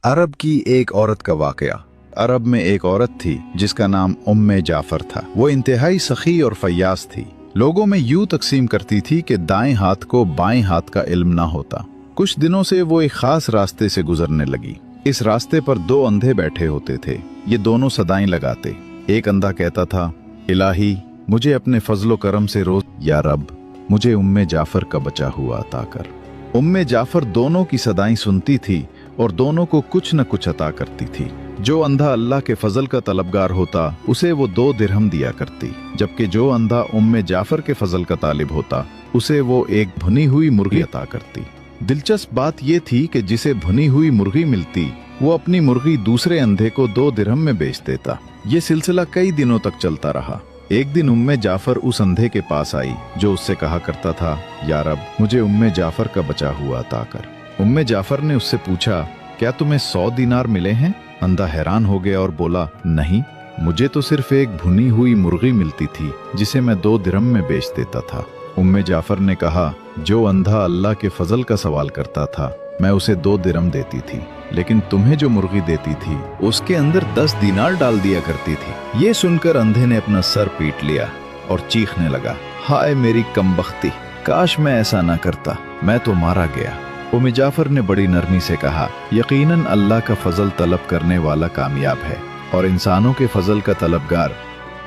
अरब की एक औरत का वाकया। अरब में एक औरत थी जिसका नाम उम्मे जाफर था। वो इंतहाई सखी और फयाज थी। लोगों में यूं तकसीम करती थी कि दाएं हाथ को बाएं हाथ का इल्म ना होता। कुछ दिनों से वो एक खास रास्ते से गुजरने लगी। इस रास्ते पर दो अंधे बैठे होते थे। ये दोनों सदाएं लगाते। एक अंधा कहता था, इलाही मुझे अपने फजलो करम से रोज, या रब मुझे उम्मे जाफर का बचा हुआ अता कर। उम्मे जाफर दोनों की सदाएं सुनती थी और दोनों को कुछ न कुछ अता करती थी। जो अंधा अल्लाह के फजल का तलबगार होता उसे वो 2 दिरहम दिया करती, जबकि जो अंधा उम्मे जाफर के फजल का तालिब होता उसे वो एक भुनी हुई मुर्गी अता करती। दिलचस्प बात ये थी कि जिसे भुनी हुई मुर्गी मिलती वो अपनी मुर्गी दूसरे अंधे को 2 दिरहम में बेच देता। ये सिलसिला कई दिनों तक चलता रहा। एक दिन उम्मे जाफर उस अंधे के पास आई जो उससे कहा करता था, या रब मुझे उम्मे जाफर का बचा हुआ अता कर। उम्मे जाफर ने उससे पूछा, क्या तुम्हें 100 दीनार मिले हैं? अंधा हैरान हो गया और बोला, नहीं, मुझे तो सिर्फ एक भुनी हुई मुर्गी मिलती थी जिसे मैं 2 दिरहम में बेच देता था। उम्मे जाफर ने कहा, जो अंधा अल्लाह के फजल का सवाल करता था मैं उसे 2 दिरहम देती थी, लेकिन तुम्हें जो मुर्गी देती थी उसके अंदर 10 दीनार डाल दिया करती थी। ये सुनकर अंधे ने अपना सर पीट लिया और चीखने लगा, हाय मेरी कमबख्ती, काश मैं ऐसा ना करता, मैं तो मारा गया। उम्मे जाफर ने बड़ी नरमी से कहा, यकीनन अल्लाह का फजल तलब करने वाला कामयाब है और इंसानों के फजल का तलबगार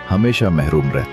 हमेशा महरूम रहता।